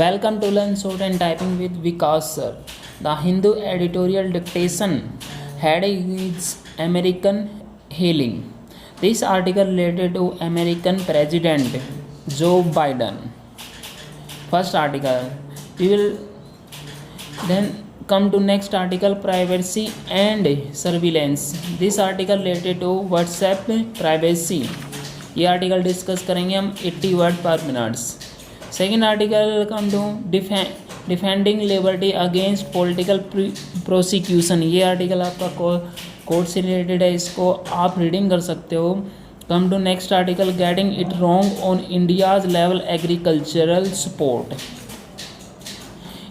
Welcome to Learn Short and Typing with Vikas sir. The Hindu editorial dictation heading is American Hailing. This article related to American President Joe Biden. First article. We will then come to next article, privacy and surveillance. This article related to WhatsApp privacy. ये article discuss करेंगे हम 80 word पर minutes. Second article come to defending liberty against political prosecution. ये article आपका court से related है, इसको आप रीडिंग कर सकते हो. Come to next article, getting it wrong on India's level agricultural support.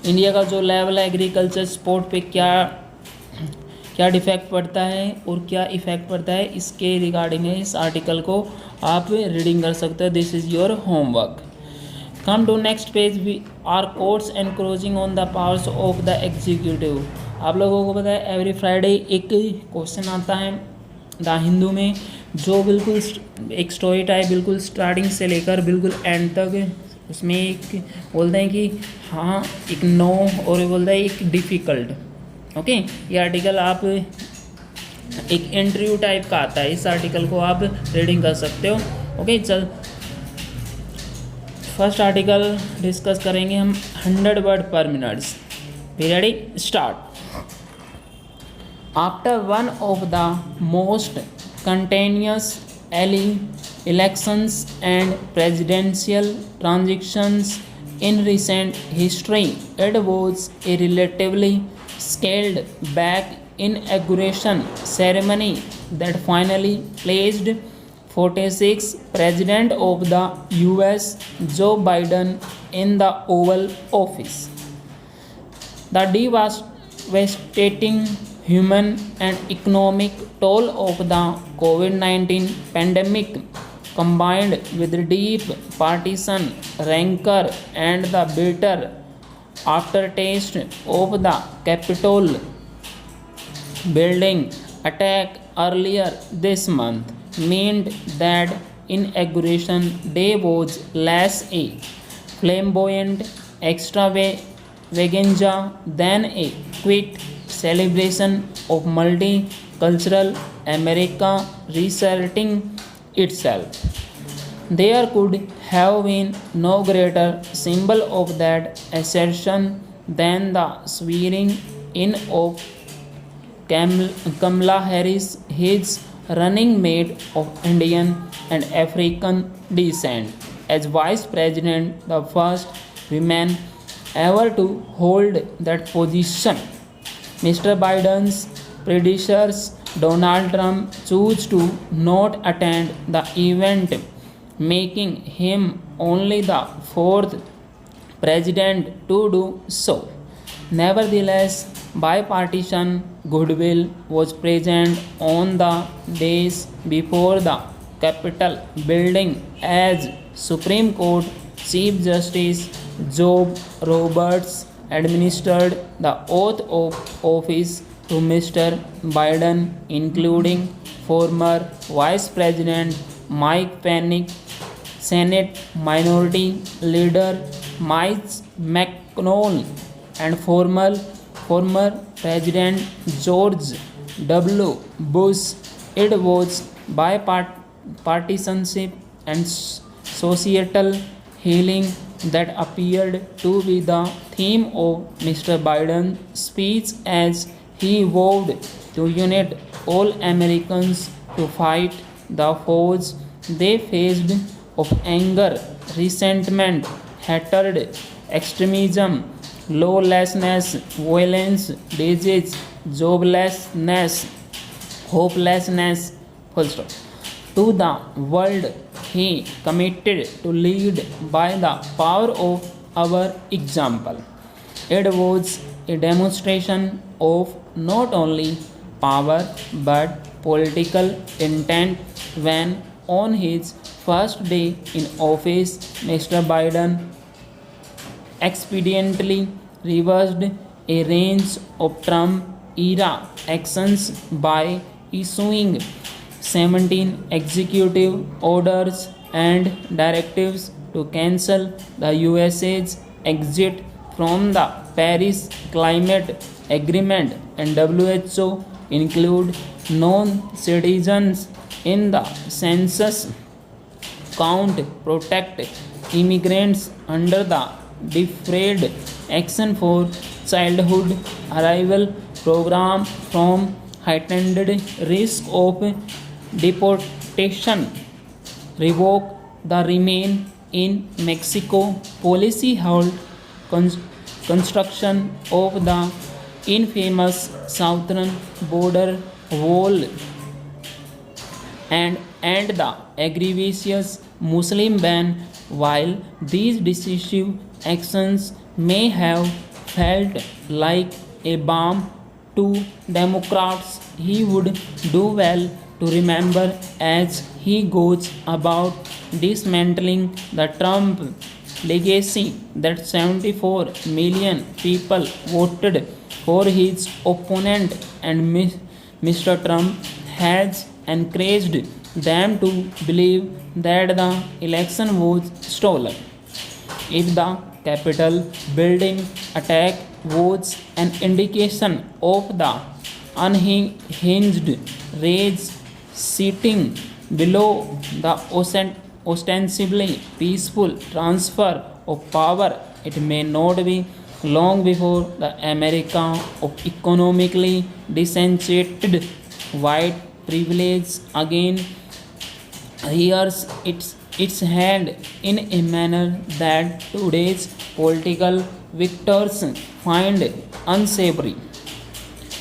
India का जो लेवल है एग्रीकल्चर सपोर्ट पे क्या डिफेक्ट पड़ता है और क्या इफेक्ट पड़ता है, इसके रिगार्डिंग है. इस आर्टिकल को आप रीडिंग कर सकते हो. This is your homework. Come to next page. We are courts encroaching on the powers of the executive. आप लोगों को पता है एवरी फ्राइडे एक क्वेश्चन आता है द हिंदू में, जो बिल्कुल एक स्टोरी टाइप बिल्कुल स्टार्टिंग से लेकर बिल्कुल एंड तक. उसमें एक बोलते हैं कि हाँ एक नो और बोलता है एक डिफ़िकल्ट. ओके, ये आर्टिकल आप एक इंटरव्यू टाइप का आता है. इस आर्टिकल को आप रीडिंग कर सकते हो. ओके, चल फर्स्ट आर्टिकल डिस्कस करेंगे हम 100 वर्ड पर minutes. Be ready, start. After one of the most continuous elections and presidential transitions in recent history, it was a relatively scaled back inauguration ceremony that finally placed 46th President of the US, Joe Biden, in the Oval Office. The devastating human and economic toll of the COVID-19 pandemic, combined with deep partisan rancor and the bitter aftertaste of the Capitol building attack earlier this month, meant that inauguration day was less a flamboyant extravaganza than a quick celebration of multicultural America reasserting itself. There could have been no greater symbol of that assertion than the swearing in of Kamala Harris, his running mate of Indian and African descent, as Vice President, the first woman ever to hold that position. Mr. Biden's predecessor Donald Trump chose to not attend the event, making him only the fourth president to do so. Nevertheless, bipartisan goodwill was present on the days before the Capitol building as Supreme Court Chief Justice Joe Roberts administered the oath of office to Mr. Biden, including former Vice President Mike Pence, Senate Minority Leader Mike McConnell, and former President George W. Bush. It was bipartisanship and societal healing that appeared to be the theme of Mr. Biden's speech as he vowed to unite all Americans to fight the foes they faced of anger, resentment, hatred, extremism, lawlessness, violence, disease, joblessness, hopelessness. Full stop. To the world, he committed to lead by the power of our example. It was a demonstration of not only power but political intent when, on his first day in office, Mr. Biden expediently reversed a range of Trump-era actions by issuing 17 executive orders and directives to cancel the USA's exit from the Paris Climate Agreement and WHO include non-citizens in the census count, protect immigrants under the Deferred Action for Childhood Arrival program from heightened risk of deportation, revoke the Remain in Mexico policy, halt construction of the infamous southern border wall, and end the egregious Muslim ban. While these decisive actions may have felt like a balm to Democrats, he would do well to remember as he goes about dismantling the Trump legacy that 74 million people voted for his opponent, and Mr. Trump has encouraged them to believe that the election was stolen. If the Capitol building attack was an indication of the unhinged rage sitting below the ostensibly peaceful transfer of power, it may not be long before the America of economically disenchanted white privilege again rears its hand in a manner that today's political victors find unsavory.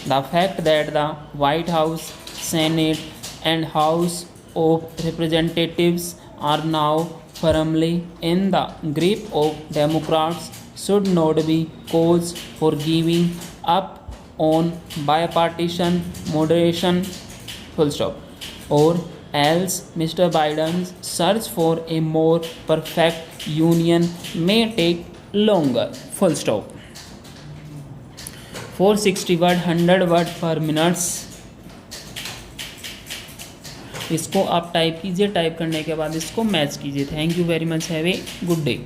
The fact that the White House, Senate, and House of Representatives are now firmly in the grip of Democrats should not be cause for giving up on bipartisan moderation, full stop, or else Mr. Biden's search for a more perfect union may take longer, full stop. 460 word 100 word पर minutes, इसको आप type कीजिए, type करने के बाद इसको match कीजिए. Thank you very much, have a good day.